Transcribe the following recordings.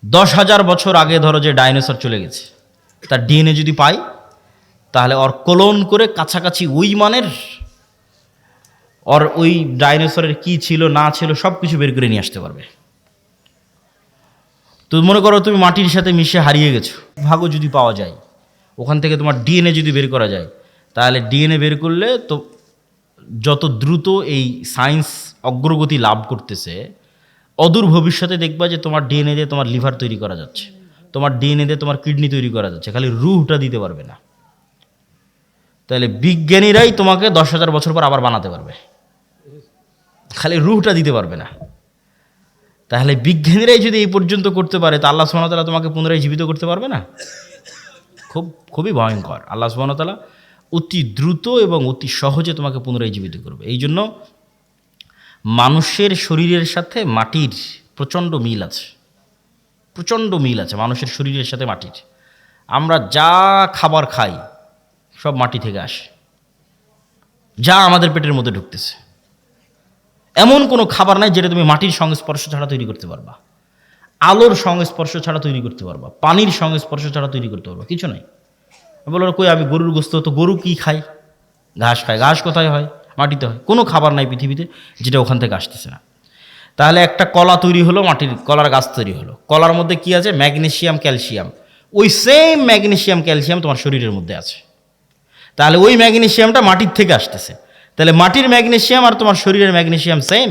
10,000 বছর আগে ধরো যে ডাইনোসর চলে গেছে, তার ডিএনএ যদি পাই, তাহলে ওর ক্লোন করে কাছাকাছি ওই মানের ওই ডাইনোসরের কি ছিল না ছিল সব কিছু বের করে নিয়ে আসতে পারবে। তো মনে করো তুমি মাটির সাথে মিশে হারিয়ে গেছো, ভাগও যদি পাওয়া যায়, ওখান থেকে তোমার ডিএনএ যদি বের করা যায়, তাহলে ডিএনএ বের করলে তো যত দ্রুত এই সায়েন্স অগ্রগতি লাভ করতেছে, অদূর ভবিষ্যতে দেখবা যে তোমার ডিএনএ দিয়ে তোমার লিভার তৈরি করা যাচ্ছে, তোমার ডিএনএ দিয়ে তোমার কিডনি তৈরি করা যাচ্ছে, খালি রুহটা দিতে পারবে না। তাহলে বিজ্ঞানীরাই তোমাকে 10,000 বছর পর আবার বানাতে পারবে, খালি রুহটা দিতে পারবে না। তাহলে বিজ্ঞানীরাই যদি এই পর্যন্ত করতে পারে, তা আল্লাহ সুবহানাহু ওয়া তাআলা তোমাকে পুনরায় জীবিত করতে পারবে না? খুবই ভয়ঙ্কর। আল্লাহ সুবহানাহু ওয়া তাআলা অতি দ্রুত এবং অতি সহজে তোমাকে পুনরায় জীবিত করবে। এই জন্য মানুষের শরীরের সাথে মাটির প্রচণ্ড মিল আছে, প্রচণ্ড মিল আছে মানুষের শরীরের সাথে মাটির। আমরা যা খাবার খাই সব মাটি থেকে আসে, যা আমাদের পেটের মধ্যে ঢুকতেছে, এমন কোনো খাবার নাই যেটা তুমি মাটির সংস্পর্শ ছাড়া তৈরি করতে পারবা, আলোর সংস্পর্শ ছাড়া তৈরি করতে পারবা, পানির সংস্পর্শ ছাড়া তৈরি করতে পারবা, কিছু নাই। বলো কই আমি গরুর গোস্ত, তো গরু কি খায়? ঘাস খায়। ঘাস কোথায় হয়? মাটিতে হয়। কোনো খাবার নাই পৃথিবীতে যেটা ওখান থেকে আসতেছে না। তাহলে একটা কলা তৈরি হলো, মাটির কলার গাছ তৈরি হলো, কলার মধ্যে কি আছে? Magnesium, calcium. ওই সেম ম্যাগনেসিয়াম ক্যালসিয়াম তোমার শরীরের মধ্যে আছে। তাহলে ওই ম্যাগনেসিয়ামটা মাটির থেকে আসতেছে। তাহলে মাটির ম্যাগনেসিয়াম আর তোমার শরীরের ম্যাগনেসিয়াম সেম।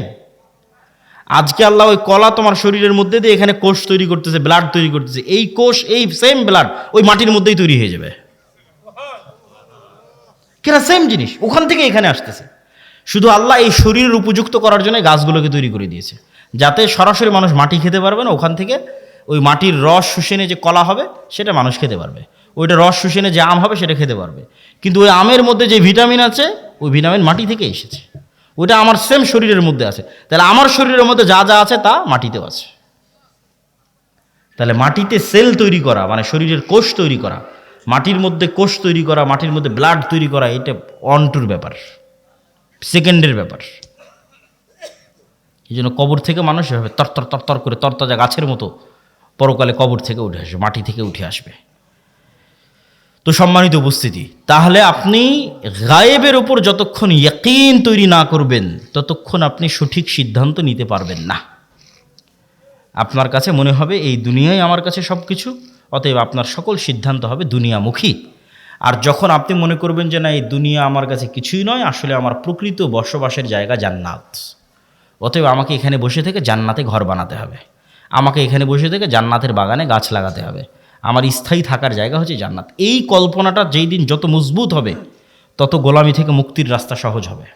আজকে আল্লাহ ওই কলা তোমার শরীরের মধ্যে দিয়ে এখানে কোষ তৈরি করতেছে, ব্লাড তৈরি করতেছে, এই কোষ এই সেম ব্লাড ওই মাটির মধ্যেই তৈরি হয়ে যাবে। কেনা সেম জিনিস ওখান থেকে এখানে আসতেছে। শুধু আল্লাহ এই শরীরের উপযুক্ত করার জন্য গাছগুলোকে তৈরি করে দিয়েছে, যাতে সরাসরি মানুষ মাটি খেতে পারবে না, ওখান থেকে ওই মাটির রস শুষেনে যে কলা হবে সেটা মানুষ খেতে পারবে, ওইটা রস শুষেনে যে আম হবে সেটা খেতে পারবে। কিন্তু ওই আমের মধ্যে যে ভিটামিন আছে ওই ভিটামিন মাটি থেকে এসেছে, ওইটা আমার সেম শরীরের মধ্যে আছে। তাহলে আমার শরীরের মধ্যে যা যা আছে তা মাটিতেও আছে। তাহলে মাটিতে সেল তৈরি করা মানে শরীরের কোষ তৈরি করা, মাটির মধ্যে কোষ তৈরি করা, মাটির মধ্যে ব্লাড তৈরি করা, এটা অনটুর ব্যাপার, সেকেন্ডের ব্যাপার। এই জন্য কবর থেকে মানুষ এভাবে তরতর তরতর করে তরতাজা গাছের মতো পরকালে কবর থেকে উঠে আসবে, মাটি থেকে উঠে আসবে। তো সম্মানিত উপস্থিতি, তাহলে আপনি গায়েবের ওপর যতক্ষণ ইয়াকিন তৈরি না করবেন ততক্ষণ আপনি সঠিক সিদ্ধান্ত নিতে পারবেন না। আপনার কাছে মনে হবে এই দুনিয়াই আমার কাছে সব কিছু, অতএব আপনার সকল সিদ্ধান্ত হবে দুনিয়ামুখী। আর যখন আপনি মনে করবেন যে না এই দুনিয়া আমার কাছে কিছুই নয়, আসলে আমার প্রকৃত বসবাসের জায়গা জান্নাত, অতএব আমাকে এখানে বসে থেকে জান্নাতে ঘর বানাতে হবে, আমাকে এখানে বসে থেকে জান্নাতের বাগানে গাছ লাগাতে হবে, আমার স্থায়ী থাকার জায়গা হচ্ছে জান্নাত, এই কল্পনাটা যেই দিন যত মজবুত হবে তত গোলামি থেকে মুক্তির রাস্তা সহজ হবে।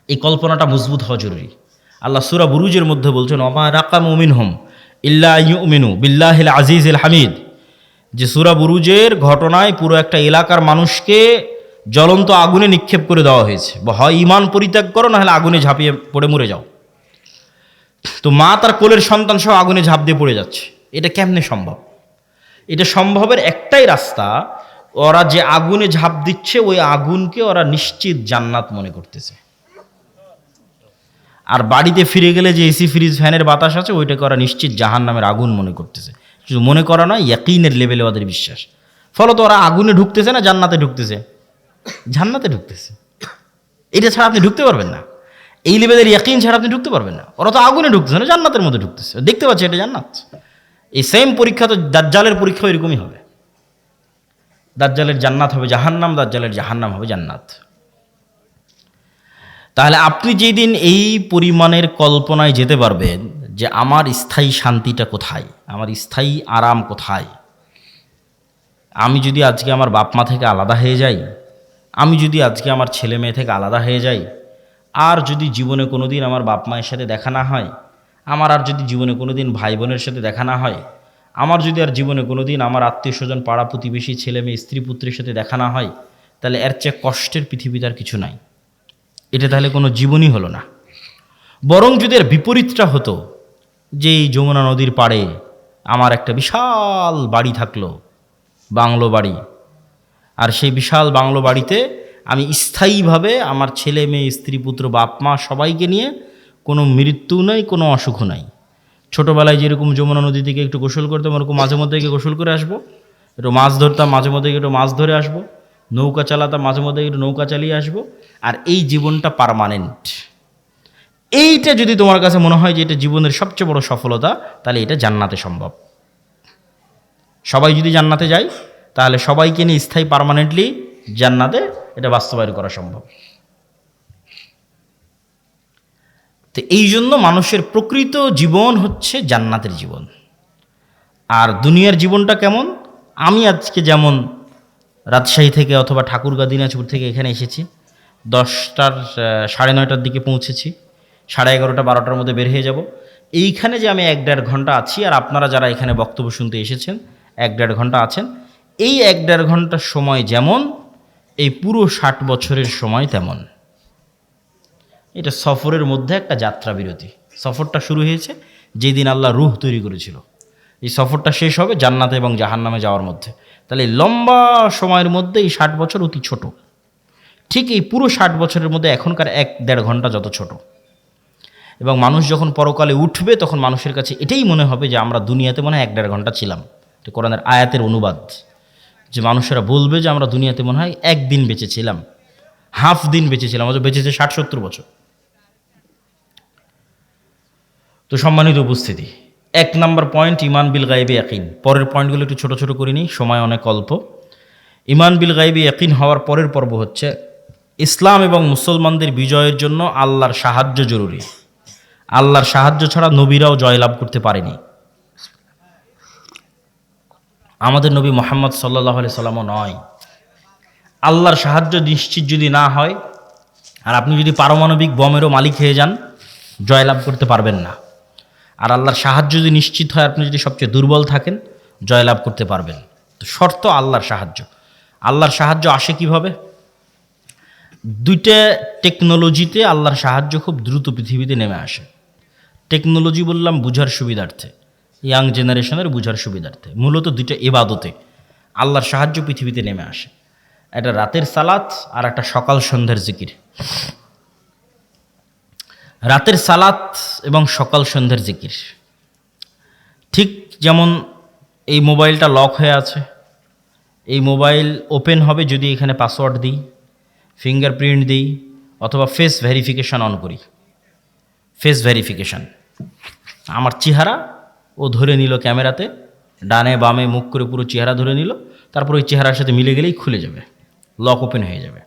এই কল্পনাটা মজবুত হওয়া জরুরি। আল্লাহ সূরা বুরুজের মধ্যে বলছেন ওমা রাকামু মিনহুম ইল্লা ইউমিনু বিল্লাহিল আজিজিল হামিদ, যে সূরা বুরুজের ঘটনায় পুরো একটা এলাকার মানুষকে জ্বলন্ত আগুনে নিক্ষেপ করে দেওয়া হয়েছে, হয় ঈমান পরিত্যাগ করো না হলে আগুনে ঝাঁপিয়ে পড়ে মরে যাও। তো মা তার কোলের সন্তান সহ আগুনে ঝাঁপ দিয়ে পড়ে যাচ্ছে। এটা কেমনে সম্ভব? এটা সম্ভবের একটাই রাস্তা, ওরা যে আগুনে ঝাঁপ দিচ্ছে ওই আগুনকে ওরা নিশ্চিত জান্নাত মনে করতেছে, আর বাড়িতে ফিরে গেলে যে এসি ফ্রিজ ফ্যানের বাতাস আছে ওইটাকে ওরা নিশ্চিত জাহান্নামের আগুন মনে করতেছে। শুধু মনে করা নয়, ইয়াকিনের লেভেলে ওদের বিশ্বাস। ফলত ওরা আগুনে ঢুকতেছে না জান্নাতে ঢুকতেছে? জান্নাতে ঢুকতেছে। এটা ছাড়া আপনি ঢুকতে পারবেন না, এই লেভেলের ইয়াকিন ছাড়া আপনি ঢুকতে পারবেন না। ওরা তো আগুনে ঢুকতেছে না, জান্নাতের মধ্যে ঢুকতেছে, দেখতে পাচ্ছে এটা জান্নাত। এই সেম পরীক্ষা তো দাজ্জালের পরীক্ষা এরকমই হবে। দাজ্জালের জান্নাত হবে জাহান্নাম, দাজ্জালের জাহান্নাম হবে জান্নাত। তাহলে আপনি যেদিন এই পরিমাণের কল্পনায় যেতে পারবেন যে আমার স্থায়ী শান্তিটা কোথায়, আমার স্থায়ী আরাম কোথায়, আমি যদি আজকে আমার বাপ মা থেকে আলাদা হয়ে যাই, আমি যদি আজকে আমার ছেলে মেয়ে থেকে আলাদা হয়ে যাই, আর যদি জীবনে কোনো দিন আমার বাপ মায়ের সাথে দেখা না হয়, আমার আর যদি জীবনে কোনো দিন ভাই বোনের সাথে দেখা না হয়, আমার যদি আর জীবনে কোনো দিন আমার আত্মীয় স্বজন পাড়া প্রতিবেশী ছেলে মেয়ে স্ত্রী পুত্রের সাথে দেখা না হয়, তাহলে এর চেয়ে কষ্টের পৃথিবীতে আর কিছু নাই। এটা তাহলে কোনো জীবনই হলো না। বরং যদি এর বিপরীতটা হতো, যে এই যমুনা নদীর পাড়ে আমার একটা বিশাল বাড়ি থাকলো, বাংলো বাড়ি, আর সেই বিশাল বাংলো বাড়িতে আমি স্থায়ীভাবে আমার ছেলে মেয়ে স্ত্রী পুত্র বাপ মা সবাইকে নিয়ে, কোনো মৃত্যু নাই কোনো অসুখ নাই, ছোটোবেলায় যেরকম যমুনা নদী থেকে একটু গোসল করতাম, ওরকম মাঝে মধ্যে গিয়ে গোসল করে আসবো, একটু মাছ ধরতাম, মাঝে মধ্যে একটু মাছ ধরে আসবো, নৌকা চালাতাম, মাঝে মধ্যে একটু নৌকা চালিয়ে আসবো। আর এই জীবনটা পার্মানেন্ট। এইটা যদি তোমার কাছে মনে হয় যে এটা জীবনের সবচেয়ে বড় সফলতা, তাহলে এটা জান্নাতে সম্ভব। সবাই যদি জান্নাতে যায়, তাহলে সবাইকে নিয়ে স্থায়ী পার্মানেন্টলি জান্নাতে এটা বাস্তবায়ন করা সম্ভব। তো এই জন্য মানুষের প্রকৃত জীবন হচ্ছে জান্নাতের জীবন। আর দুনিয়ার জীবনটা কেমন? আমি আজকে যেমন রাজশাহী থেকে অথবা ঠাকুরগাঁ দিনাজপুর থেকে এখানে এসেছি, 10টার 9:30 দিকে পৌঁছেছি, 11:30 12টার মধ্যে বের হয়ে যাব। এইখানে যে আমি 1-1.5 ঘন্টা আছি, আর আপনারা যারা এখানে বক্তব্য শুনতে এসেছেন 1-1.5 ঘন্টা আছেন, এই 1-1.5 ঘন্টার সময় যেমন, এই পুরো 60 বছরের সময় তেমন। এটা সফরের মধ্যে একটা যাত্রা বিরতি। সফরটা শুরু হয়েছে যেদিন আল্লাহ রূহ তৈরি করেছিল, এই সফরটা শেষ হবে জান্নাতে এবং জাহান্নামে যাওয়ার মধ্যে। তাহলে এই লম্বা সময়ের মধ্যে এই 60 বছর অতি ছোট। ঠিক এই পুরো 60 বছরের মধ্যে এখনকার 1-1.5 ঘন্টা যত ছোট। এবং মানুষ যখন পরকালে উঠবে, তখন মানুষের কাছে এটাই মনে হবে যে আমরা দুনিয়াতে মনে হয় 1-1.5 ঘন্টা ছিলাম। এটা কোরআনের আয়াতের অনুবাদ, যে মানুষেরা বলবে যে আমরা দুনিয়াতে মনে হয় 1 দিন বেঁচেছিলাম, হাফ দিন বেঁচেছিলাম, অথচ বেঁচেছে 60-70 বছর। তো সম্মানিত উপস্থিতি, 1 নম্বর পয়েন্ট ঈমান বিল গায়বি ইয়াকিন। পরের পয়েন্টগুলো একটু ছোট ছোট করে নিই, সময় অনেক অল্প। ঈমান বিল গায়বি ইয়াকিন হওয়ার পরের পর্ব হচ্ছে ইসলাম এবং মুসলমানদের বিজয়ের জন্য আল্লাহর সাহায্য জরুরি। আল্লাহর সাহায্য ছাড়া নবীরাও জয়লাভ করতে পারেনি। আমাদের নবী মুহাম্মদ সাল্লাল্লাহু আলাইহি সাল্লামও নয়। আল্লাহর সাহায্য নিশ্চিত যদি না হয়, আর আপনি যদি পারমাণবিক বমেরও মালিক হয়ে যান, জয়লাভ করতে পারবেন না। আর আল্লাহর সাহায্য যদি নিশ্চিত হয়, আপনি যদি সবচেয়ে দুর্বল থাকেন, জয়লাভ করতে পারবেন। তো শর্ত আল্লাহর সাহায্য। আল্লাহর সাহায্য আসে কিভাবে? 2টা টেকনোলজিতে আল্লাহর সাহায্য খুব দ্রুত পৃথিবীতে নেমে আসে। টেকনোলজি বললাম বুঝার সুবিধার্থে, ইয়াং জেনারেশনের বুঝার সুবিধার্থে। মূলত 2টা ইবাদতে আল্লাহর সাহায্য পৃথিবীতে নেমে আসে। একটা রাতের সালাত আর একটা সকাল সন্ধ্যার জিকির। রাতের সালাত এবং সকাল সন্ধ্যার জিকির। ঠিক যেমন এই মোবাইলটা লক হয়ে আছে, এই মোবাইল ওপেন হবে যদি এখানে পাসওয়ার্ড দিই, ফিঙ্গারপ্রিন্ট দিই, অথবা ফেস ভেরিফিকেশান অন করি। ফেস ভেরিফিকেশান, আমার চেহারা ও ধরে নিল ক্যামেরাতে, ডানে বামে মুখ করে পুরো চেহারা ধরে নিল, তারপর ওই চেহারার সাথে মিলে গেলেই খুলে যাবে, লক ওপেন হয়ে যাবে।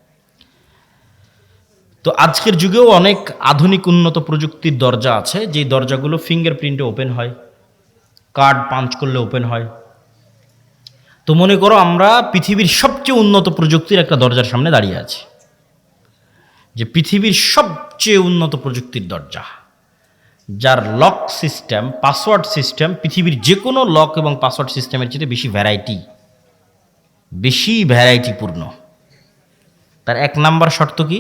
তো আজকের যুগেও অনেক আধুনিক উন্নত প্রযুক্তির দরজা আছে, যেই দরজাগুলো ফিঙ্গারপ্রিন্টে ওপেন হয়, কার্ড পাঞ্চ করলে ওপেন হয়। তো মনে করো আমরা পৃথিবীর সবচেয়ে উন্নত প্রযুক্তির একটা দরজার সামনে দাঁড়িয়ে আছি, যে পৃথিবীর সবচেয়ে উন্নত প্রযুক্তির দরজা, যার লক সিস্টেম, পাসওয়ার্ড সিস্টেম পৃথিবীর যে কোনো লক এবং পাসওয়ার্ড সিস্টেমের চেয়ে বেশি ভ্যারাইটিপূর্ণ। তার 1 নাম্বার শর্ত কি?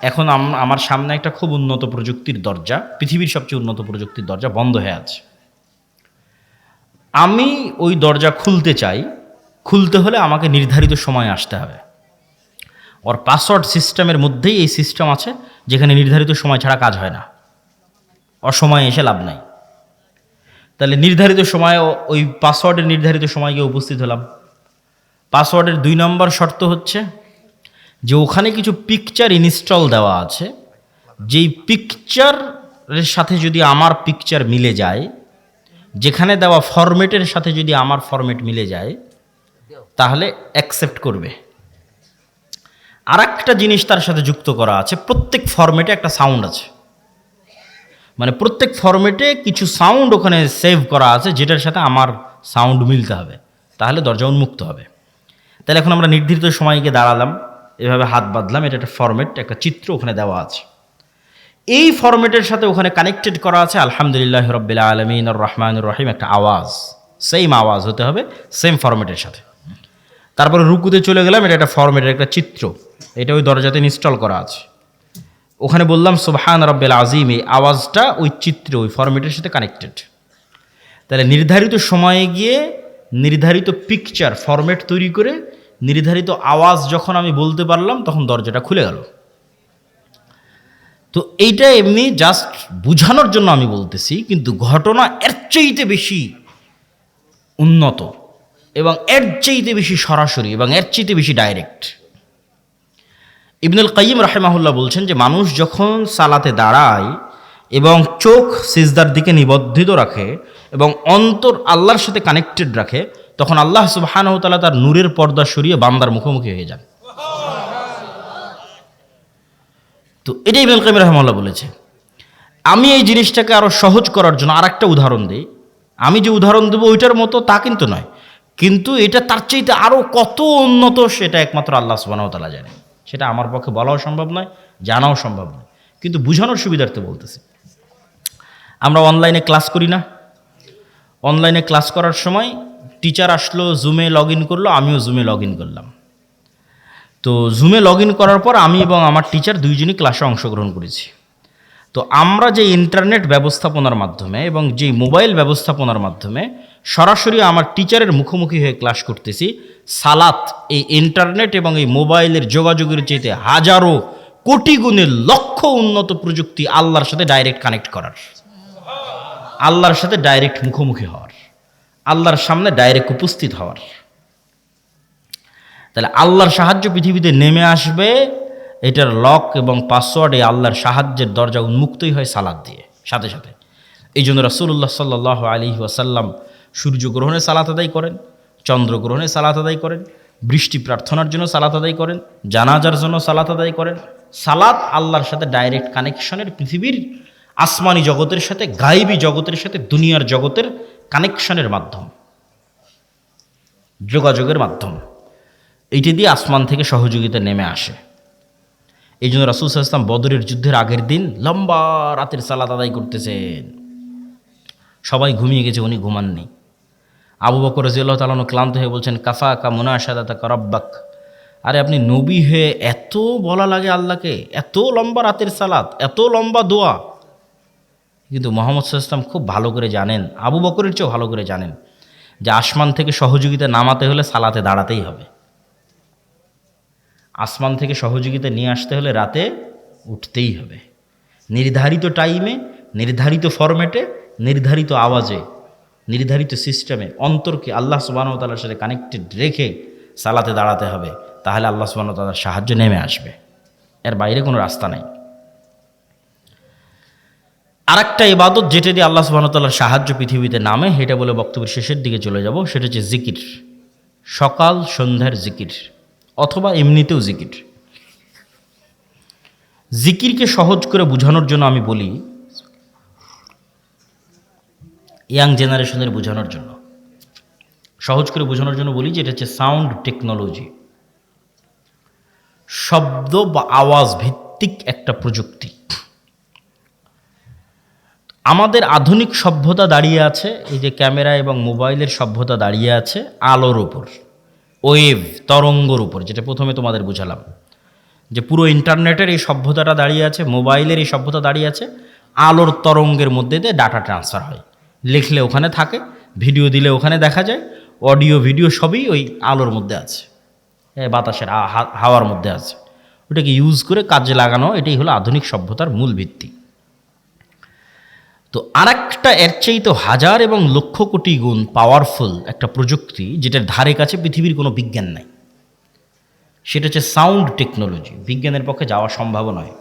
এখন আমার সামনে একটা খুব উন্নত প্রযুক্তির দরজা, পৃথিবীর সবচেয়ে উন্নত প্রযুক্তির দরজা বন্ধ হয়ে আছে। আমি ওই দরজা খুলতে চাই, খুলতে হলে আমাকে নির্ধারিত সময়ে আসতে হবে। ওর পাসওয়ার্ড সিস্টেমের মধ্যেই এই সিস্টেম আছে, যেখানে নির্ধারিত সময় ছাড়া কাজ হয় না, অসময়ে এসে লাভ নাই। তাহলে নির্ধারিত সময়ে ওই পাসওয়ার্ডের নির্ধারিত সময় গিয়ে উপস্থিত হলাম। পাসওয়ার্ডের 2 নম্বর শর্ত হচ্ছে যে ওখানে কিছু পিকচার ইনস্টল দেওয়া আছে, যেই পিকচারের সাথে যদি আমার পিকচার মিলে যায়, যেখানে দেওয়া ফরম্যাটের সাথে যদি আমার ফরম্যাট মিলে যায়, তাহলে অ্যাকসেপ্ট করবে। আর একটা জিনিস তার সাথে যুক্ত করা আছে, প্রত্যেক ফরম্যাটে একটা সাউন্ড আছে, মানে প্রত্যেক ফরম্যাটে কিছু সাউন্ড ওখানে সেভ করা আছে, যেটার সাথে আমার সাউন্ড মিলতে হবে, তাহলে দরজা উন্মুক্ত হবে। তাহলে এখন আমরা নির্ধারিত সময়কে দাঁড়ালাম, এভাবে হাত বাঁধলাম, এটা একটা ফরম্যাট, একটা চিত্র ওখানে দেওয়া আছে। এই ফরম্যাটের সাথে ওখানে কানেক্টেড করা আছে আলহামদুলিল্লাহ রাব্বিল আলামিন আর রহমানুর রহিম, একটা আওয়াজ, সেম আওয়াজ হতে হবে, সেম ফরম্যাটের সাথে। তারপরে রুকুতে চলে গেলাম, এটা একটা ফরম্যাটের একটা চিত্র, এটা ওই দরজাতে ইনস্টল করা আছে। ওখানে বললাম সুবহান রাব্বিল আযীম, এই আওয়াজটা ওই চিত্র, ওই ফরম্যাটের সাথে কানেক্টেড। তাহলে নির্ধারিত সময়ে গিয়ে নির্ধারিত পিকচার ফরম্যাট তৈরি করে নির্ধারিত আওয়াজ যখন আমি বলতে পারলাম, তখন দরজাটা খুলে গেল। তো এইটা এমনি জাস্ট বুঝানোর জন্য আমি বলতেছি, কিন্তু ঘটনা এর চাইতে বেশি উন্নত এবং এর চাইতে বেশি সরাসরি এবং এর চাইতে বেশি ডাইরেক্ট। ইবনুল কাইয়িম রাহিমাহুল্লাহ বলছেন যে মানুষ যখন সালাতে দাঁড়ায় এবং চোখ সিজদার দিকে নিবদ্ধিত রাখে এবং অন্তর আল্লাহর সাথে কানেক্টেড রাখে, তখন আল্লাহ সুবহানাহু ওয়া তাআলা তার নূরের পর্দা সরিয়ে বান্দার মুখোমুখি হয়ে যান। তো এটাই ইবনুল কাইয়িম রাহিমাহুল্লাহ বলেছে। আমি এই জিনিসটাকে আরো সহজ করার জন্য আরেকটা উদাহরণ দিই। আমি যে উদাহরণ দেবো ওইটার মতো তা কিন্তু নয়, কিন্তু এটা তার চাইতে আরো কত উন্নত সেটা একমাত্র আল্লাহ সুবহানাহু ওয়া তাআলা জানেন। সেটা আমার পক্ষে বলাও সম্ভব নয়, জানাও সম্ভব নয়, কিন্তু বুঝানোর সুবিধার্থে বলতেছি। আমরা অনলাইনে ক্লাস করি না? অনলাইনে ক্লাস করার সময় টিচার আসলো, জুমে লগ ইন করলো, আমিও জুমে লগ ইন করলাম। তো জুমে লগ ইন করার পর আমি এবং আমার টিচার দুইজনই ক্লাসে অংশগ্রহণ করেছি। তো আমরা যে ইন্টারনেট ব্যবস্থাপনার মাধ্যমে এবং যে মোবাইল ব্যবস্থাপনার মাধ্যমে সরাসরি আমার টিচারের মুখোমুখি হয়ে ক্লাস করতেছি, সালাত এই ইন্টারনেট এবং এই মোবাইলের যোগাযোগের চাইতে হাজারো কোটি গুণের লক্ষ উন্নত প্রযুক্তি আল্লাহর সাথে ডাইরেক্ট কানেক্ট করার, আল্লাহর সাথে ডাইরেক্ট মুখোমুখি হওয়ার, আল্লাহর সামনে ডাইরেক্ট উপস্থিত হওয়ার। তাহলে আল্লাহর সাহায্য পৃথিবীতে নেমে আসবে, এটার লক এবং পাসওয়ার্ড এই আল্লাহর সাহায্যের দরজা উন্মুক্তই হয় সালাত দিয়ে সাথে সাথে। এই জন্য রাসূলুল্লাহ সাল্লাল্লাহু আলাইহি ওয়াসাল্লাম সূর্যগ্রহণে সালাত আদায় করেন, চন্দ্রগ্রহণে সালাত আদায় করেন, বৃষ্টি প্রার্থনার জন্য সালাত আদায় করেন, জানাজার জন্য সালাত আদায় করেন। সালাত আল্লাহর সাথে ডাইরেক্ট কানেকশনের, পৃথিবীর আসমানি জগতের সাথে, গায়েবী জগতের সাথে, দুনিয়ার জগতের কানেকশনের মাধ্যম, যোগাযোগের মাধ্যম। এইটি দিয়ে আসমান থেকে সহযোগিতা নেমে আসে। এই জন্য রাসূল সাল্লাল্লাহু আলাইহি ওয়াসাল্লাম বদরের যুদ্ধের আগের দিন লম্বা রাতের সালাত আদায় করতেছেন। সবাই ঘুমিয়ে গেছে, উনি ঘুমাননি। আবু বকর রাদিয়াল্লাহু তাআলা আনহু ক্লান্ত হয়ে বলছেন, কাফাকা মুনাশাদাতাকা রাব্বাক, আরে আপনি নবী হয়ে এত বলা লাগে আল্লাহকে, এত লম্বা রাতের সালাত, এত লম্বা দোয়া। কিন্তু মুহাম্মদ সাল্লাল্লাহু আলাইহি ওয়াসাল্লাম খুব ভালো করে জানেন, আবু বকরের চেয়েও ভালো করে জানেন যে আসমান থেকে সহযোগিতা নামাতে হলে সালাতে দাঁড়াতেই হবে। আসমান থেকে সহযোগিতা নিয়ে আসতে হলে রাতে উঠতেই হবে, নির্ধারিত টাইমে, নির্ধারিত ফরম্যাটে, নির্ধারিত আওয়াজে, নির্ধারিত সিস্টেমে অন্তরকে আল্লাহ সুবহানাহু ওয়া তাআলার সাথে কানেক্টেড রেখে সালাতে দাঁড়াতে হবে। তাহলে আল্লাহ সুবহানাহু ওয়া তাআলার সাহায্য নেমে আসবে, এর বাইরে কোনো রাস্তা নাই। আরেকটা ইবাদত যেটা দিয়ে আল্লাহ সুবহানাহু ওয়া তাআলার সাহায্য পৃথিবীতে নামে, এটা বলে বক্তব্যের শেষের দিকে চলে যাব, সেটা হচ্ছে জিকির। সকাল সন্ধ্যার জিকির অথবা এমনিতেও জিকির। জিকিরকে সহজ করে বোঝানোর জন্য আমি বলি, ইয়াং জেনারেশনের বোঝানোর জন্য, সহজ করে বোঝানোর জন্য বলি যে এটা হচ্ছে সাউন্ড টেকনোলজি, শব্দ বা আওয়াজ ভিত্তিক একটা প্রযুক্তি। আমাদের আধুনিক সভ্যতা দাঁড়িয়ে আছে, এই যে ক্যামেরা এবং মোবাইলের সভ্যতা দাঁড়িয়ে আছে আলোর উপর, ওয়েভ তরঙ্গর উপর, যেটা প্রথমে তোমাদের বুঝালাম যে পুরো ইন্টারনেটের এই সভ্যতাটা দাঁড়িয়ে আছে, মোবাইলের এই সভ্যতা দাঁড়িয়ে আছে আলোর তরঙ্গের মধ্যে দিয়ে ডাটা ট্রান্সফার হয়। লিখলে ওখানে থাকে, ভিডিও দিলে ওখানে দেখা যায়, অডিও ভিডিও সবই ওই আলোর মধ্যে আছে, বাতাসের হাওয়ার মধ্যে আছে। ওটাকে ইউজ করে কাজে লাগানো, এটাই হলো আধুনিক সভ্যতার মূল ভিত্তি। তো আরেকটা এর চেয়ে তো হাজার এবং লক্ষ কোটি গুণ পাওয়ারফুল একটা প্রযুক্তি, যেটার ধারে কাছে পৃথিবীর কোনো বিজ্ঞান নাই, সেটা হচ্ছে সাউন্ড টেকনোলজি। বিজ্ঞানের পক্ষে যাওয়া সম্ভব নয়।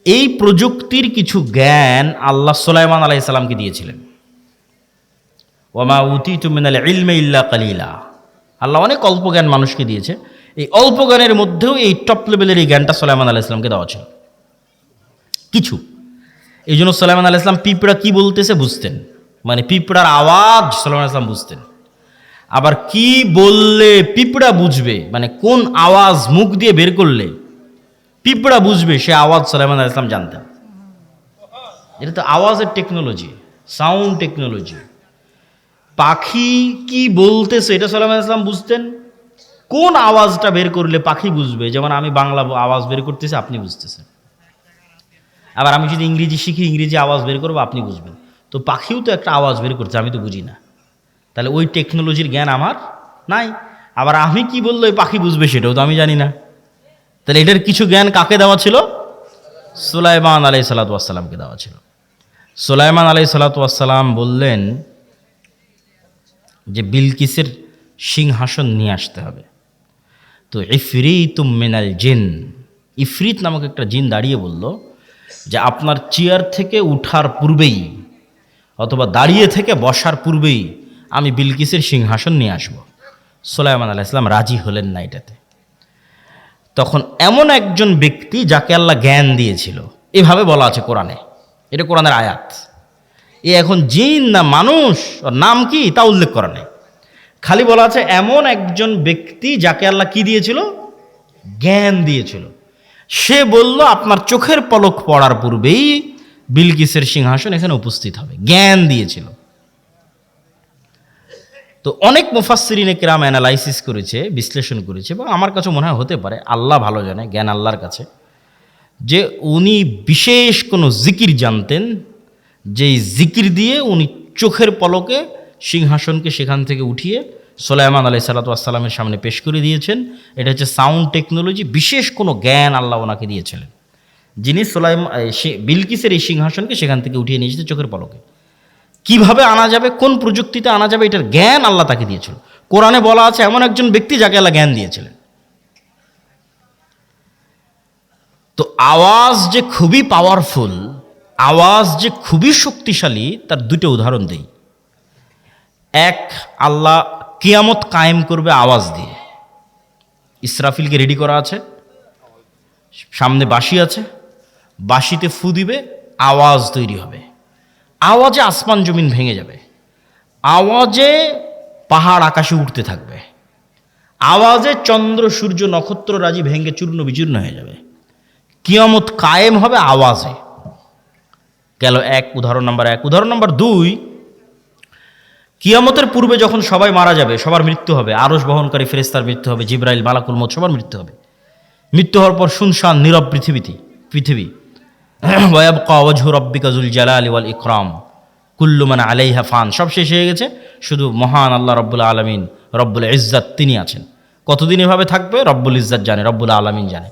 এই প্রযুক্তির কিছু জ্ঞান আল্লাহ সুলাইমান আলাইহিস সালামকে দিয়েছিলেন। ওয়ামা উতিতু মিনাল ইলমি ইল্লা কালিলা, আল্লাহ অনেক অল্প জ্ঞান মানুষকে দিয়েছে। এই অল্প জ্ঞানের মধ্যেও এই টপ লেভেলের এই জ্ঞানটা সুলাইমান আলাইহিস সালামকে দেওয়া ছিল কিছু। এই জন্য সুলাইমান আলাইহিস সালাম পিঁপড়া কি বলতেছে বুঝতেন, মানে পিঁপড়ার আওয়াজ সুলাইমান আলাইহিস সালাম বুঝতেন। আবার কি বললে পিঁপড়া বুঝবে, মানে কোন আওয়াজ মুখ দিয়ে বের করলে পিঁপড়া বুঝবে, সে আওয়াজ সুলাইমান আলাইহিস সালাম জানতেন। এটা তো আওয়াজের টেকনোলজি, সাউন্ড টেকনোলজি। পাখি কি বলতেছে এটা সুলাইমান আলাইহিস সালাম বুঝতেন, কোন আওয়াজটা বের করলে পাখি বুঝবে, যেমন আমি বাংলা আওয়াজ বের করতেছি আপনি বুঝতেছেন, আবার আমি যদি ইংরেজি শিখি ইংরেজি আওয়াজ বের করবো আপনি বুঝবেন। তো পাখিও তো একটা আওয়াজ বের করছে, আমি তো বুঝি না, তাহলে ওই টেকনোলজির জ্ঞান আমার নাই। আবার আমি কি বললে ওই পাখি বুঝবে সেটাও তো আমি জানি না। তাহলে এটার কিছু জ্ঞান কাকে দেওয়া ছিল? সুলাইমান আলাইহিস সালাতু ওয়াস সালামকে দেওয়া ছিল। সুলাইমান আলাইহিস সালাতু ওয়াস সালাম বললেন যে বিলকিসের সিংহাসন নিয়ে আসতে হবে। তো ইফরিতুম মিনাল জিন, ইফরিত নামক একটা জিন দাঁড়িয়ে বলল যে আপনার চেয়ার থেকে উঠার পূর্বেই অথবা দাঁড়িয়ে থেকে বসার পূর্বেই আমি বিলকিসের সিংহাসন নিয়ে আসব। সুলাইমান আলাইহিস সালাম রাজি হলেন না এটাতে। তখন এমন একজন ব্যক্তি যাকে আল্লাহ জ্ঞান দিয়েছিল, এভাবে বলা আছে কোরআনে, এটা কোরআনের আয়াত। এ এখন জিন না মানুষ, ওর নাম কি তা উল্লেখ করা নেই, খালি বলা আছে এমন একজন ব্যক্তি যাকে আল্লাহ কি দিয়েছিল, জ্ঞান দিয়েছিল। সে বলল আপনার চোখের পলক পড়ার পূর্বেই বিলকিসের সিংহাসন এখানে উপস্থিত হবে, জ্ঞান দিয়েছিল। তো অনেক মুফাসসিরিনে কেরাম অ্যানালাইসিস করেছে, বিশ্লেষণ করেছে, এবং আমার কাছে মনে হয় হতে পারে, আল্লাহ ভালো জানে, জ্ঞান আল্লাহর কাছে, যে উনি বিশেষ কোনো জিকির জানতেন, যেই জিকির দিয়ে উনি চোখের পলকে সিংহাসনকে সেখান থেকে উঠিয়ে সুলাইমান আলাইহিস সালাতু ওয়াস সালামের সামনে পেশ করে দিয়েছেন। এটা হচ্ছে সাউন্ড টেকনোলজি, বিশেষ কোনো জ্ঞান আল্লাহ ওনাকে দিয়েছিলেন, যিনি বিলকিসের এই সিংহাসনকে সেখান থেকে উঠিয়ে নিয়ে এসেছে চোখের পলকে। কিভাবে আনা যাবে, কোন প্রযুক্তিতে আনা যাবে, এটার জ্ঞান আল্লাহ তাকে দিয়েছিল। কোরআনে বলা আছে এমন একজন ব্যক্তি যাকে আল্লাহ জ্ঞান দিয়েছিলেন। তো আওয়াজ যে খুবই পাওয়ারফুল, আওয়াজ যে খুবই শক্তিশালী, তার দুটো উদাহরণ দেই। এক, আল্লাহ কিয়ামত কায়েম করবে আওয়াজ দিয়ে। ইসরাফিলকে রেডি করা আছে, সামনে বাঁশি আছে, বাঁশিতে ফু দিবে, আওয়াজ তৈরি হবে, আওয়াজে আসমান জমিন ভেঙে যাবে, আওয়াজে পাহাড় আকাশে উঠতে থাকবে, আওয়াজে চন্দ্র সূর্য নক্ষত্র রাজি ভেঙে চূর্ণ বিচূর্ণ হয়ে যাবে। কিয়ামত কায়েম হবে আওয়াজে। গেল এক, উদাহরণ নাম্বার এক। উদাহরণ নাম্বার দুই, কিয়ামতের পূর্বে যখন সবাই মারা যাবে, সবার মৃত্যু হবে, আরশ বহনকারী ফেরেশতার মৃত্যু হবে, জিবরাইল, মালাকুল মউত, সবার মৃত্যু হবে। মৃত্যু হওয়ার পর শুনশান নীরব পৃথিবী ওয়ায়াবকা ওয়াজহু রাব্বিকা যুল জালালি ওয়াল ইকরাম কুল্লু মান আলাইহা ফান, সব শেষ হয়ে গেছে, শুধু মহান আল্লাহ রব্বুল আলামিন, রব্বুল ইজ্জাত তিনি আছেন। কতদিন এভাবে থাকবে রব্বুল ইজ্জাত জানে, রব্বুল আলামিন জানে।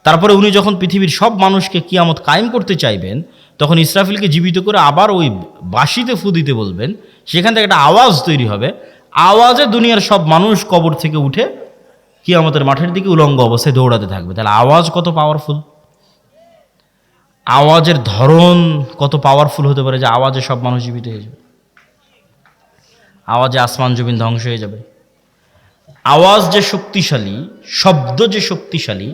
তারপরে উনি যখন পৃথিবীর সব মানুষকে কিয়ামত কায়েম করতে চাইবেন, তখন ইসরাফিলকে জীবিত করে আবার ওই বাঁশিতে ফু দিতে বলবেন, সেখান থেকে একটা আওয়াজ তৈরি হবে, আওয়াজে দুনিয়ার সব মানুষ কবর থেকে উঠে কিয়ামতের মাঠের দিকে উলঙ্গ অবস্থায় দৌড়াতে থাকবে। তাহলে আওয়াজ কত পাওয়ারফুল, আওয়াজের ধরন কত পাওয়ারফুল হতে পারে যে আওয়াজে সব মানুষ জীবিত হয়ে যাবে, আওয়াজে আসমান জমিন ধ্বংস হয়ে যাবে। আওয়াজ যে শক্তিশালী, শব্দ যে শক্তিশালী,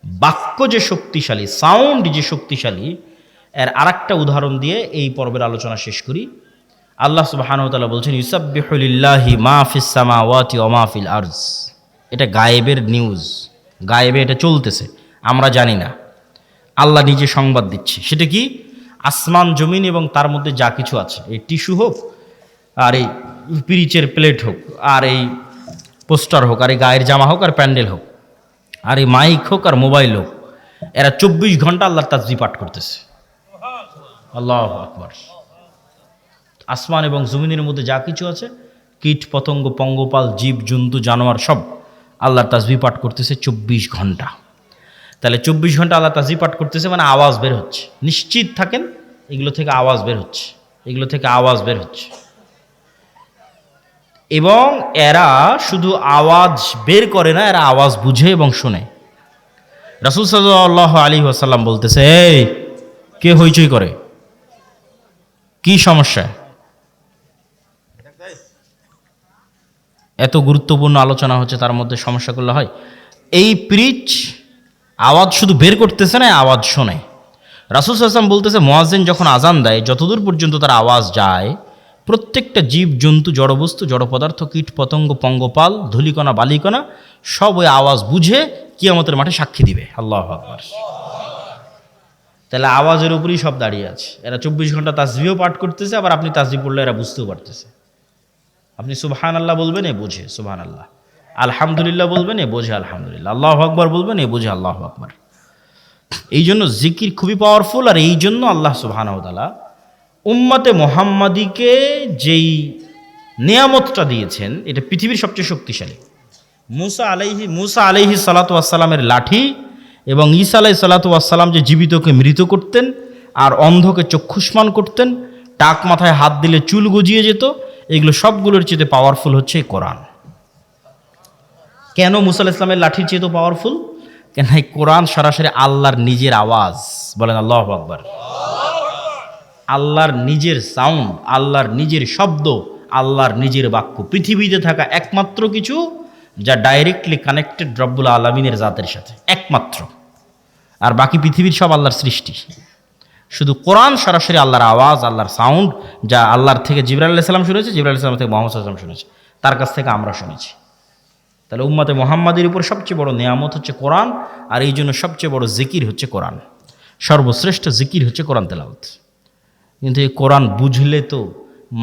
বাক্য যে শক্তিশালী, সাউন্ড যে শক্তিশালী, এর আরেকটা উদাহরণ দিয়ে এই পর্বের আলোচনা শেষ করি। আল্লাহ সুবহানাহু ওয়া তাআলা বলছেন ইউসাব্বিহু লিল্লাহি মা ফিস সামাওয়াতি ওয়া মা ফিল আরজ। এটা গায়েবের নিউজ, গায়েবে এটা চলতেছে, আমরা জানি না, আল্লাহ নিজে সংবাদ দিচ্ছে। সেটা কি? আসমান জমিন এবং তার মধ্যে যা কিছু আছে, এই টিস্যু হোক, আর এই পিরিচের প্লেট হোক, আর এই পোস্টার হোক, আর এই গায়ের জামা হোক, আর প্যান্ডেল হোক, আর এই মাইক হোক, আর মোবাইল হোক, এরা 24 ঘন্টা আল্লাহর তাসবিহ পাঠ করতেছে। আল্লাহু আকবার। আসমান এবং জমিনের মধ্যে যা কিছু আছে, কীট পতঙ্গ, পঙ্গপাল, জীব জন্তু, জানোয়ার, সব আল্লাহর তাসবিহ পাঠ করতেছে 24 ঘন্টা। তাহলে 24 ঘন্টা আল্লাহ তাসবিহ পাঠ করতেছে, মানে আওয়াজ বের হচ্ছে। নিশ্চিত থাকেন এগুলো থেকে আওয়াজ বের হচ্ছে, এগুলো থেকে আওয়াজ বের হচ্ছে। এবং এরা শুধু আওয়াজ বের করে না, এরা আওয়াজ বুঝে এবং শোনে। রাসূল সাল্লাল্লাহু আলাইহি ওয়াসাল্লাম বলতেছে, এই কে হইচই করে, কি সমস্যা? এত গুরুত্বপূর্ণ আলোচনা হচ্ছে, তার মধ্যে সমস্যা করলে হয়? এই প্রিচ আওয়াজ শুধু বের করতেছে না, আওয়াজ শোনে। রাসূল সাল্লাল্লাহু আলাইহি ওয়াসাল্লাম বলতেছে, মুয়াজ্জিন যখন আজান দেয়, যতদূর পর্যন্ত তার আওয়াজ যায়, প্রত্যেকটা জীব জন্তু, জড়বস্তু, জড় পদার্থ, কীট পতঙ্গ, পঙ্গপাল, ধূলিকণা, বালিকণা, সব ওই আওয়াজ বুঝে কিয়ামতের মাঠে সাক্ষী দিবে। আল্লাহু আকবার। তাহলে আওয়াজের উপরেই সব দাঁড়িয়ে আছে। এরা 24 ঘন্টা তাসবিহও পাঠ করতেছে, আবার আপনি তাসবিহ পড়লে এরা বুঝতেও পারতেছে। আপনি সুবহানাল্লাহ বলবেন, এ বোঝে সুবহানাল্লাহ, আলহামদুলিল্লাহ বলবেন, এ বোঝে আলহামদুলিল্লাহ, আল্লাহু আকবার বলবেন, এ বোঝে আল্লাহু আকবার। এই জন্য জিকির খুবই পাওয়ারফুল। আর এই জন্য আল্লাহ সুবহানাহু ওয়া তাআলা উম্মতে মুহাম্মাদিকে যেই নিয়ামতটা দিয়েছেন, এটা পৃথিবীর সবচেয়ে শক্তিশালী। মুসা আলাইহি সালাতু ওয়াস সালামের লাঠি এবং ঈসা আলাইহিস সালাতু ওয়াস সালাম যে জীবিতকে মৃত করতেন আর অন্ধকে চক্ষুষ্মান করতেন, টাক মাথায় হাত দিলে চুল গজিয়ে যেত, এগুলো সবগুলোর চেয়ে পাওয়ারফুল হচ্ছে এই কোরআন। কেন মুসা আলাইহিস সালামের লাঠির চেয়ে তো পাওয়ারফুল? কেন এই কোরআন সরাসরি আল্লাহর নিজের আওয়াজ। বলেন আল্লাহু আকবার। আল্লাহর নিজের সাউন্ড, আল্লাহর নিজের শব্দ, আল্লাহর নিজের বাক্য। পৃথিবীতে থাকা একমাত্র কিছু যা ডাইরেক্টলি কানেক্টেড রব্বুল আলামিনের জাতের সাথে, একমাত্র। আর বাকি পৃথিবীর সব আল্লাহর সৃষ্টি। শুধু কোরআন সরাসরি আল্লাহর আওয়াজ, আল্লাহর সাউন্ড, যা আল্লাহর থেকে জিবরাইল আলাইহিস সালাম শুনেছে, জিবরাইল আলাইহিস সালাম থেকে মুহাম্মদ সাল্লাল্লাহু আলাইহি ওয়াসাল্লাম শুনেছে, তার কাছ থেকে আমরা শুনেছি। তাহলে উম্মতে মুহাম্মাদের উপর সবচেয়ে বড় নেয়ামত হচ্ছে কোরআন, আর এই জন্য সবচেয়ে বড় জিকির হচ্ছে কোরআন। সর্বশ্রেষ্ঠ জিকির হচ্ছে কোরআন তেলাওয়াত। কিন্তু এই কোরআন বুঝলে তো,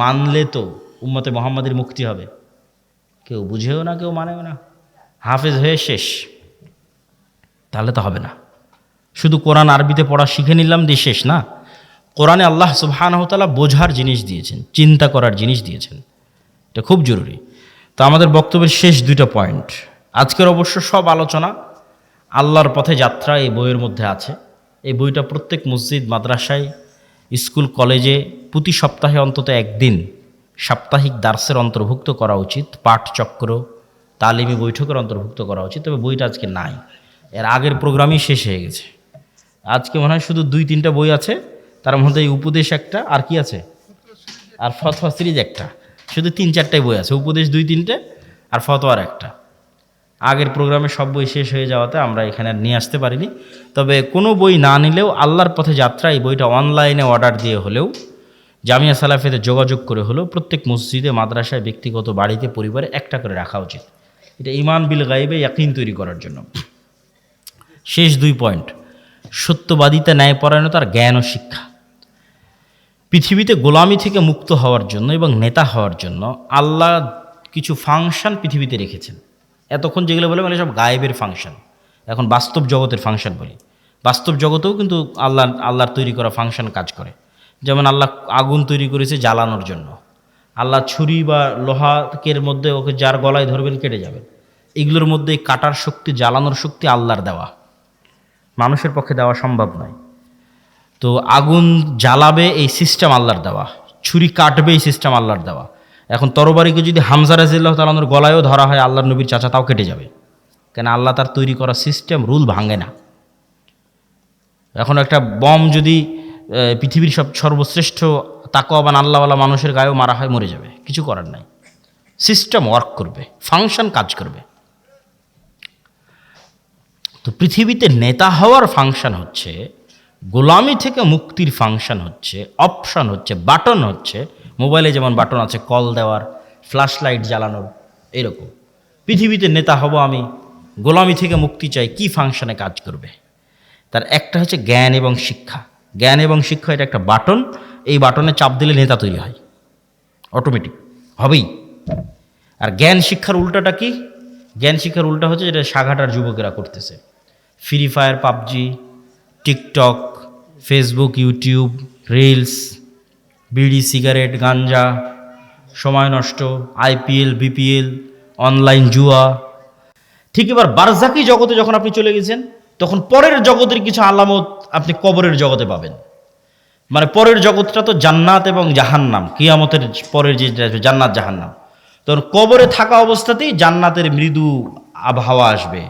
মানলে তো উম্মতে মুহাম্মাদের মুক্তি হবে। কেউ বুঝেও না, কেউ মানেও না, হাফেজ হয়ে শেষ, তাহলে তো হবে না। শুধু কোরআন আরবিতে পড়া শিখে নিলাম দিয়ে শেষ না। কোরআনে আল্লাহ সুবহানাহু ওয়া তাআলা বোঝার জিনিস দিয়েছেন, চিন্তা করার জিনিস দিয়েছেন, এটা খুব জরুরি। তো আমাদের বক্তব্যের শেষ দুইটা পয়েন্ট। আজকের অবশ্য সব আলোচনা আল্লাহর পথে যাত্রা এই বইয়ের মধ্যে আছে। এই বইটা প্রত্যেক মসজিদ, মাদ্রাসায়, স্কুল, কলেজে প্রতি সপ্তাহে অন্তত একদিন সাপ্তাহিক দার্সের অন্তর্ভুক্ত করা উচিত, পাঠচক্র, তালিমি বৈঠকের অন্তর্ভুক্ত করা উচিত। তবে বইটা আজকে নাই, এর আগের প্রোগ্রামই শেষ হয়ে গেছে। আজকে মনে হয় শুধু 2-3টা বই আছে, তার মধ্যে এই উপদেশ একটা, আর কি আছে, আর ফতোয়া সিরিজ একটা, শুধু 3-4টাই বই আছে। উপদেশ 2-3টে আর ফতোয়ার একটা। আগের প্রোগ্রামে সব বই শেষ হয়ে যাওয়াতে আমরা এখানে আর নিয়ে আসতে পারিনি। তবে কোনো বই না নিলেও আল্লাহর পথে যাত্রা এই বইটা অনলাইনে অর্ডার দিয়ে হলেও, জামিয়া সালাফিতে যোগাযোগ করে হলেও প্রত্যেক মসজিদে, মাদ্রাসায়, ব্যক্তিগত বাড়িতে, পরিবারে একটা করে রাখা উচিত। এটা ঈমান বিল গায়বে ইয়াকিন তৈরি করার জন্য। শেষ 2 পয়েন্ট, সত্যবাদিতা, ন্যায়পরায়ণতা আর জ্ঞান ও শিক্ষা। পৃথিবীতে গোলামি থেকে মুক্ত হওয়ার জন্য এবং নেতা হওয়ার জন্য আল্লাহ কিছু ফাংশন পৃথিবীতে রেখেছেন। এতক্ষণ যেগুলো বলে মানে সব গায়েবের ফাংশন, এখন বাস্তব জগতের ফাংশন বলি। বাস্তব জগতেও কিন্তু আল্লাহর তৈরি করা ফাংশন কাজ করে। যেমন আল্লাহ আগুন তৈরি করেছে জ্বালানোর জন্য। আল্লাহ ছুরি বা লোহাকের মধ্যে ওকে যার গলায় ধরবেন কেটে যাবেন। এগুলোর মধ্যে কাটার শক্তি, জ্বালানোর শক্তি আল্লাহর দেওয়া, মানুষের পক্ষে দেওয়া সম্ভব নয়। তো আগুন জ্বালাবে এই সিস্টেম আল্লাহর দেওয়া, ছুরি কাটবে এই সিস্টেম আল্লাহর দেওয়া। এখন তরবারিকে যদি হামজা রাদিয়াল্লাহু তাআলার গলায়ও ধরা হয়, আল্লাহর নবীর চাচা, তাও কেটে যাবে, কেন আল্লাহ তার তৈরি করা সিস্টেম, রুল ভাঙে না। এখন একটা বম যদি পৃথিবীর সর্বশ্রেষ্ঠ তাকওয়াবান আল্লাহওয়ালা মানুষের গায়েও মারা হয়, মরে যাবে, কিছু করার নাই। সিস্টেম ওয়ার্ক করবে, ফাংশন কাজ করবে। তো পৃথিবীতে নেতা হওয়ার ফাংশন হচ্ছে, গোলামি থেকে মুক্তির ফাংশন হচ্ছে, অপশন হচ্ছে, বাটন হচ্ছে। মোবাইলে যেমন বাটন আছে কল দেওয়ার, ফ্ল্যাশ লাইট জ্বালানোর, এরকম পৃথিবীতে নেতা হব আমি, গোলামি থেকে মুক্তি চাই, কি ফাংশনে কাজ করবে? তার একটা হচ্ছে জ্ঞান এবং শিক্ষা। জ্ঞান এবং শিক্ষা এটা একটা বাটন, এই বাটনে চাপ দিলে নেতা তৈরি হয়, অটোমেটিক হবেই। আর জ্ঞান শিক্ষার উল্টাটা কি? জ্ঞান শিক্ষার উল্টা হচ্ছে যেটা সাঘাটার যুবকেরা করতেছে, free fire, PUBG, TikTok, Facebook, YouTube, reels, বিড়ি, সিগারেট, গাঞ্জা, সময় নষ্ট, আইপিএল, বিপিএল, অনলাইন জুয়া। ঠিক এবার বারজাকি জগতে যখন আপনি চলে গেছেন, তখন পরের জগতের কিছু আলামত আপনি কবরের জগতে পাবেন। মানে পরের জগৎটা তো জান্নাত এবং জাহান্নাম, কিয়ামতের পরের যে জান্নাত জাহান্নাম, তখন কবরে থাকা অবস্থাতেই জান্নাতের মৃদু আবহাওয়া আসবে।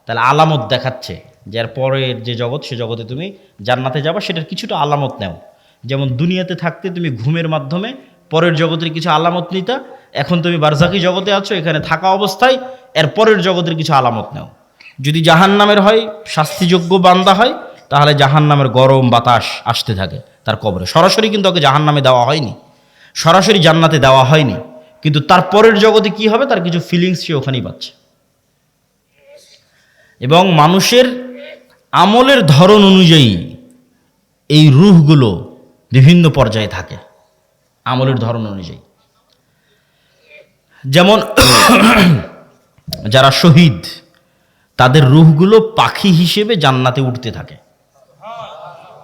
তাহলে আলামত দেখাচ্ছে যে এর পরের যে জগৎ, সে জগতে তুমি জান্নাতে যাবা, সেটার কিছুটা আলামত নেও। যেমন দুনিয়াতে থাকতে তুমি ঘুমের মাধ্যমে পরের জগতের কিছু আলামত নিতা, এখন তুমি বারজাকি জগতে আছো, এখানে থাকা অবস্থায় এর পরের জগতের কিছু আলামত নেও। যদি জাহান্নামের হয়, শাস্তিযোগ্য বান্দা হয়, তাহলে জাহান্নামের গরম বাতাস আসতে থাকে তার কবরে। সরাসরি কিন্তু ওকে জাহান্নামে দেওয়া হয়নি, সরাসরি জান্নাতে দেওয়া হয়নি, কিন্তু তার পরের জগতে কি হবে, তার কিছু ফিলিংস সে ওখানেই পাচ্ছে। এবং মানুষের আমলের ধরন অনুযায়ী এই রূহগুলো বিভিন্ন পর্যায়ে থাকে, আমলের ধরন অনুযায়ী। যেমন যারা শহীদ, তাদের রূহগুলো পাখি হিসেবে জান্নাতে উঠতে থাকে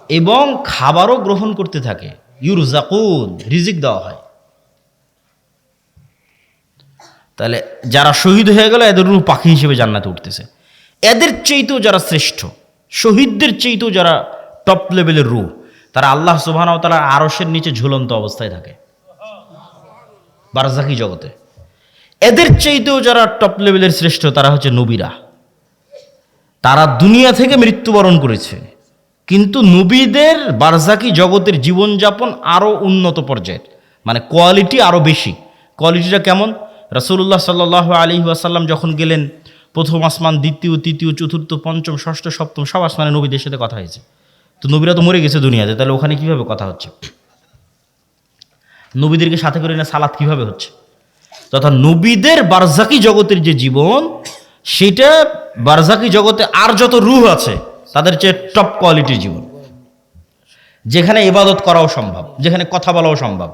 এবং খাবারও গ্রহণ করতে থাকে। ইউরজাকুন, রিজিক দেওয়া হয়। তাহলে যারা শহীদ হয়ে গেল, এদের রূহ পাখি হিসেবে জান্নাতে উঠতেছে। এদের চেয়েতেও যারা শ্রেষ্ঠ, শহীদদের চেয়েতেও যারা টপ লেভেলের রূহ, তারা আল্লাহ সুবহানাহু ওয়া তাআলার আরশের নিচে ঝুলন্ত অবস্থায় থাকে বারজাখী জগতে। এদের চাইতেও যারা টপ লেভেলের শ্রেষ্ঠ, তারা হচ্ছে নবীরা। তারা দুনিয়া থেকে মৃত্যুবরণ করেছে, কিন্তু নবীদের বারজাখী জগতের জীবনযাপন আরও উন্নত পর্যায়ের, মানে কোয়ালিটি আরও বেশি। কোয়ালিটিটা কেমন? রাসূলুল্লাহ সাল্লাল্লাহু আলাইহি ওয়াসাল্লাম যখন গেলেন, প্রথম আসমান, দ্বিতীয়, তৃতীয়, চতুর্থ, পঞ্চম, ষষ্ঠ, সপ্তম সব আসমানে নবীদের সাথে কথা হয়েছে। তো নবীরা তো মরে গেছে দুনিয়াতে, তাহলে ওখানে কিভাবে কথা হচ্ছে? নবীদেরকে সাথে করে না সালাত কিভাবে হচ্ছে? তথা নবীদের বারজাখী জগতের যে জীবন, সেটা বারজাখী জগতে আর যত রূহ আছে তাদের চেয়ে টপ কোয়ালিটির জীবন, যেখানে ইবাদত করাও সম্ভব, যেখানে কথা বলাও সম্ভব।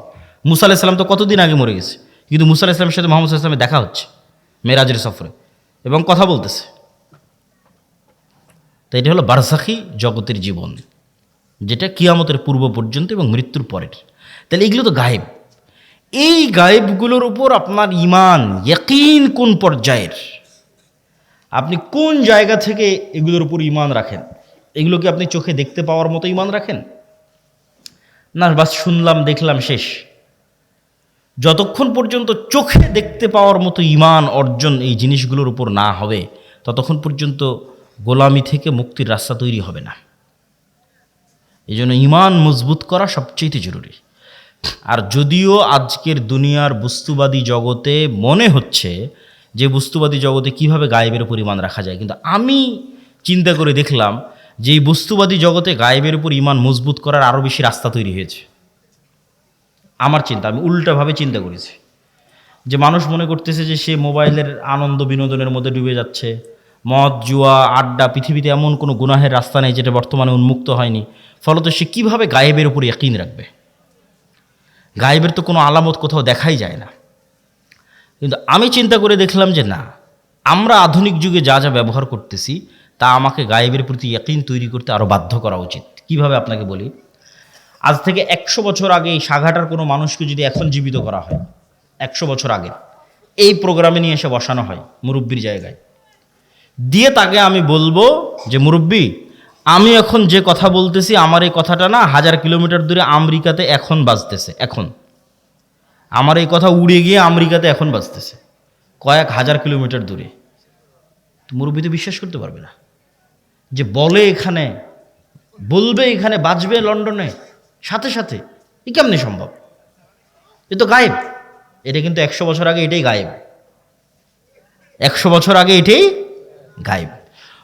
মুসা আলাইহিস সালাম তো কতদিন আগে মরে গেছে, কিন্তু মুসা আলাইহিস সালামের সাথে মুহাম্মদ সাল্লাল্লাহু আলাইহি ওয়াসাল্লামের দেখা হচ্ছে মেরাজের সফরে, এবং কথা বলতেছে। তো এটা হলো বারজাখী জগতের জীবন, যেটা কিয়ামতের পূর্ব পর্যন্ত এবং মৃত্যুর পরের। তাহলে এগুলো তো গায়েব। এই গায়েবগুলোর উপর আপনার ঈমান, ইয়াকিন কোন পর্যায়ের, আপনি কোন জায়গা থেকে এগুলোর উপর ঈমান রাখেন? এগুলো কি আপনি চোখে দেখতে পাওয়ার মতো ঈমান রাখেন, না বাস শুনলাম দেখলাম শেষ? যতক্ষণ পর্যন্ত চোখে দেখতে পাওয়ার মতো ঈমান অর্জন এই জিনিসগুলোর উপর না হবে, ততক্ষণ পর্যন্ত গোলামি থেকে মুক্তির রাস্তা তৈরি হবে না। এই জন্য ঈমান মজবুত করা সবচেয়ে জরুরি। আর যদিও আজকের দুনিয়ার বস্তুবাদী জগতে মনে হচ্ছে যে বস্তুবাদী জগতে কিভাবে গায়েবের উপর ঈমান রাখা যায়, কিন্তু আমি চিন্তা করে দেখলাম যে এই বস্তুবাদী জগতে গায়েবের উপর ঈমান মজবুত করার আরও বেশি রাস্তা তৈরি হয়েছে। আমার চিন্তা, আমি উল্টাভাবে চিন্তা করেছি যে মানুষ মনে করতেছে যে সে মোবাইলের আনন্দ বিনোদনের মধ্যে ডুবে যাচ্ছে, মদ, জুয়া, আড্ডা, পৃথিবীতে এমন কোনো গুনাহের রাস্তা নেই যেটা বর্তমানে উন্মুক্ত হয়নি। ফলত সে কীভাবে গায়েবের উপর ইয়াকিন রাখবে? গায়েবের তো কোনো আলামত কোথাও দেখাই যায় না। কিন্তু আমি চিন্তা করে দেখলাম যে না, আমরা আধুনিক যুগে যা যা ব্যবহার করতেছি তা আমাকে গায়েবের প্রতি ইয়াকিন তৈরি করতে আরও বাধ্য করা উচিত। কিভাবে আপনাকে বলি, আজ থেকে 100 বছর আগে এই সাঘাটার কোনো মানুষকে যদি এখন জীবিত করা হয়, 100 বছর আগে এই প্রোগ্রামে নিয়ে এসে বসানো হয় মুরব্বির জায়গায়, দিয়ে তাকে আমি বলবো যে মুরব্বি, আমি এখন যে কথা বলতেছি আমার এই কথাটা না 1000 কিলোমিটার দূরে আমেরিকাতে এখন বাজতেছে, এখন আমার এই কথা উড়ে গিয়ে আমেরিকাতে এখন বাজতেছে, কয়েক হাজার কিলোমিটার দূরে। মুরব্বি তো বিশ্বাস করতে পারবে না যে বলে এখানে, বলবে এখানে, বাজবে লন্ডনে সাথে সাথে, এ কেমনি সম্ভব? এ তো গায়েব। এটা কিন্তু 100 বছর আগে এটাই গায়েব, 100 বছর আগে এটাই গায়েব।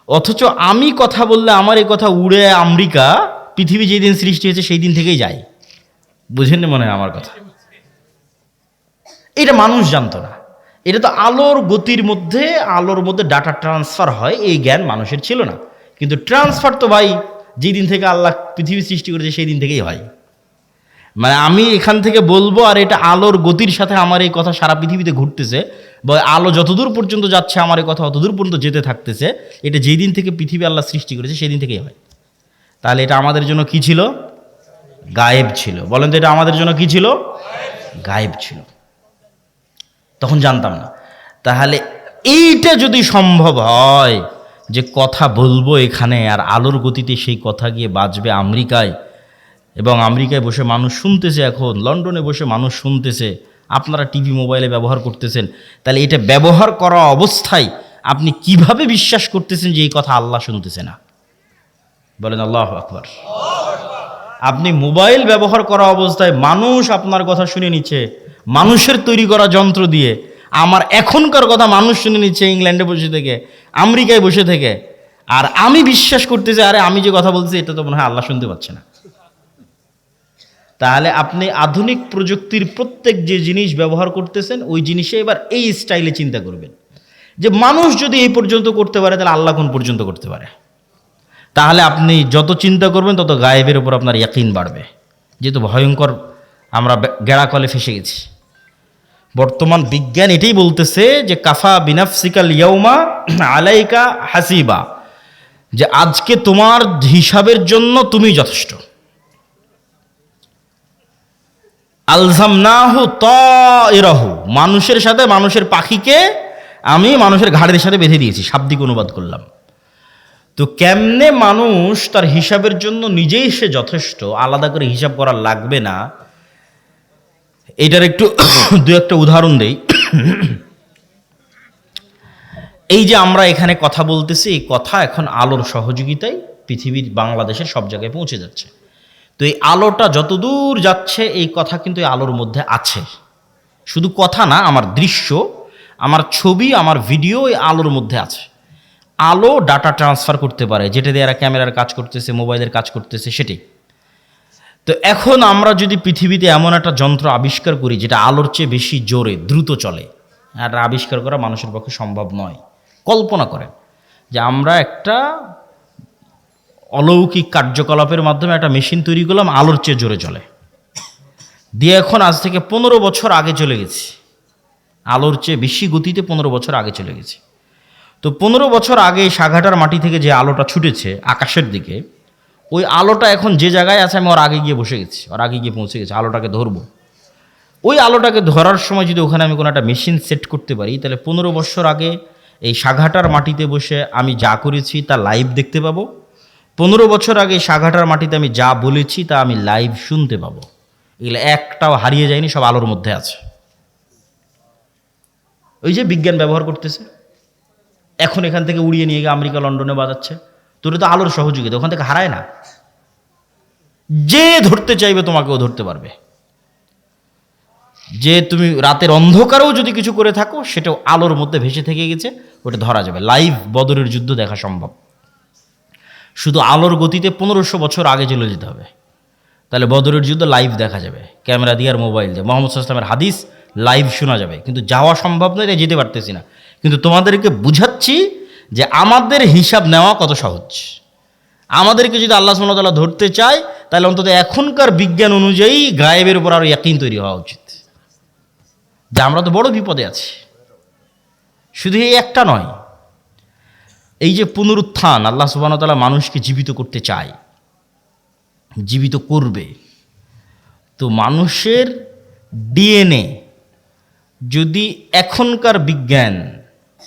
অথচ আমি কথা বললে আমার এই কথা উড়ে আমেরিকা, পৃথিবী যেদিন সৃষ্টি হয়েছে সেই দিন থেকেই যায়। বুঝেন মনে হয় আমার কথা? এটা মানুষ জানতো না। এটা তো আলোর গতির মধ্যে, আলোর মধ্যে ডাটা ট্রান্সফার হয়, এই জ্ঞান মানুষের ছিল না। কিন্তু ট্রান্সফার তো ভাই যেই দিন থেকে আল্লাহ পৃথিবী সৃষ্টি করেছে সেই দিন থেকেই হয়। মানে আমি এখান থেকে বলবো আর এটা আলোর গতির সাথে আমার এই কথা সারা পৃথিবীতে ঘুরতেছে, বা আলো যতদূর পর্যন্ত যাচ্ছে আমার এই কথা অতদূর পর্যন্ত যেতে থাকতেছে। এটা যেই দিন থেকে পৃথিবী আল্লাহ সৃষ্টি করেছে সেই দিন থেকেই হয়। তাহলে এটা আমাদের জন্য কি ছিল? গায়েব ছিল। বলেন তো এটা আমাদের জন্য কি ছিল? গায়েব ছিল। তখন জানতাম না। তাহলে এইটা যদি সম্ভব হয় যে কথা বলবো এখানে আর আলোর গতিতে সেই কথা গিয়ে বাজবে আমেরিকায়, এবং আমেরিকায় বসে মানুষ শুনতেছে, এখন লন্ডনে বসে মানুষ শুনতেছে, আপনারা টিভি মোবাইলে ব্যবহার করতেছেন, তাহলে এটা ব্যবহার করা অবস্থায় আপনি কিভাবে বিশ্বাস করতেছেন যে এই কথা আল্লাহ শুনতেছে না? বলেন আল্লাহু আকবার। আপনি মোবাইল ব্যবহার করা অবস্থায় মানুষ আপনার কথা শুনে নিচ্ছে মানুষের তৈরি করা যন্ত্র দিয়ে, আমার এখনকার কথা মানুষ শুনে নিচ্ছে ইংল্যান্ডে বসে থেকে, আমেরিকায় বসে থেকে, আর আমি বিশ্বাস করতেছি আরে আমি যে কথা বলছি এটা তো মনে হয় আল্লাহ শুনতে পাচ্ছে না। তাহলে আপনি আধুনিক প্রযুক্তির প্রত্যেক যে জিনিস ব্যবহার করতেছেন ওই জিনিসে এবার এই স্টাইলে চিন্তা করবেন যে মানুষ যদি এই পর্যন্ত করতে পারে তাহলে আল্লাহ কোন পর্যন্ত করতে পারে। তাহলে আপনি যত চিন্তা করবেন তত গায়েবের উপর আপনার ইয়াকিন বাড়বে। যেহেতু ভয়ঙ্কর আমরা গেড়াকলে ফেসে গেছি। বর্তমান বিজ্ঞান এটাই বলতেছে যে কাফা বিনাফসিকাল ইয়াউমা আলাইকা হাসিবা, যে আজকে তোমার হিসাবের জন্য তুমি যথেষ্ট। আলজামনাহু তাইরাহু, মানুষের সাথে মানুষের পাখিকে আমি মানুষের ঘাড়ের সাথে বেঁধে দিয়েছি, শাব্দিক অনুবাদ করলাম। তো কেমনে মানুষ তার হিসাবের জন্য নিজেই সে যথেষ্ট, আলাদা করে হিসাব করা লাগবে না, এটার একটু দু একটা উদাহরণ দেই। এই যে আমরা এখানে কথা বলতেছি, এই কথা এখন আলোর সহযোগিতায় পৃথিবীর বাংলাদেশের সব জায়গায় পৌঁছে যাচ্ছে। তো এই আলোটা যতদূর যাচ্ছে, এই কথা কিন্তু এই আলোর মধ্যে আছে। শুধু কথা না, আমার দৃশ্য, আমার ছবি, আমার ভিডিও এই আলোর মধ্যে আছে। আলো ডাটা ট্রান্সফার করতে পারে, যেটা দিয়ে এরা ক্যামেরার কাজ করতেছে, মোবাইলের কাজ করতেছে, সেটাই। তো এখন আমরা যদি পৃথিবীতে এমন একটা যন্ত্র আবিষ্কার করি যেটা আলোর চেয়ে বেশি জোরে দ্রুত চলে, এটা আবিষ্কার করা মানুষের পক্ষে সম্ভব নয়। কল্পনা করেন যে আমরা একটা অলৌকিক কার্যকলাপের মাধ্যমে একটা মেশিন তৈরি করলাম, আলোর চেয়ে জোরে চলে, দিয়ে এখন আজ থেকে 15 বছর আগে চলে গেছি, আলোর চেয়ে বেশি গতিতে 15 বছর আগে চলে গেছি। তো 15 বছর আগে সাঘাটার মাটি থেকে যে আলোটা ছুটেছে আকাশের দিকে, ওই আলোটা এখন যে জায়গায় আছে আমি ওর আগে গিয়ে বসে গেছি, ওর আগে গিয়ে পৌঁছে গেছি, আলোটাকে ধরবো। ওই আলোটাকে ধরার সময় যদি ওখানে আমি কোনো একটা মেশিন সেট করতে পারি, তাহলে 15 বছর আগে এই সাঘাটার মাটিতে বসে আমি যা করেছি তা লাইভ দেখতে পাবো। 15 বছর আগে সাঘাটার মাটিতে আমি যা বলেছি তা আমি লাইভ শুনতে পাবো। এগুলো একটাও হারিয়ে যায়নি, সব আলোর মধ্যে আছে। ওই যে বিজ্ঞান ব্যবহার করতেছে, এখন এখান থেকে উড়িয়ে নিয়ে গিয়ে আমেরিকা লন্ডনে বাজাচ্ছে, তোর তো আলোর সহযোগিতা, ওখান থেকে হারায় না। যে ধরতে চাইবে তোমাকেও ধরতে পারবে। যে তুমি রাতের অন্ধকারেও যদি কিছু করে থাকো, সেটাও আলোর মধ্যে ভেসে থেকে গেছে, ওটা ধরা যাবে। লাইভ বদরের যুদ্ধ দেখা সম্ভব। শুধু আলোর গতিতে 1500 বছর আগে চলে যেতে হবে, তাহলে বদরের যুদ্ধ লাইভ দেখা যাবে, ক্যামেরা দিয়ে আর মোবাইল দিয়ে। মোহাম্মদ সাল্লাল্লাহু আলাইহি ওয়াসাল্লামের হাদিস লাইভ শোনা যাবে, কিন্তু যাওয়া সম্ভব নয়, তাই যেতে পারতেছি না। কিন্তু তোমাদেরকে বুঝাচ্ছি যে আমাদের হিসাব নেওয়া কত সহজ। আমাদেরকে যদি আল্লাহ সুবহানাহু ওয়া তাআলা ধরতে চায়, তাহলে অন্তত এখনকার বিজ্ঞান অনুযায়ী গায়েবের উপর আরো ইয়াকিন তৈরি হওয়া উচিত, যে আমরা তো বড় বিপদে আছি। শুধু এই একটা নয়, এই যে পুনরুত্থান, আল্লাহ সুবহানাহু ওয়া তাআলা মানুষকে জীবিত করতে চায়, জীবিত করবে। তো মানুষের ডিএনএ যদি এখনকার বিজ্ঞান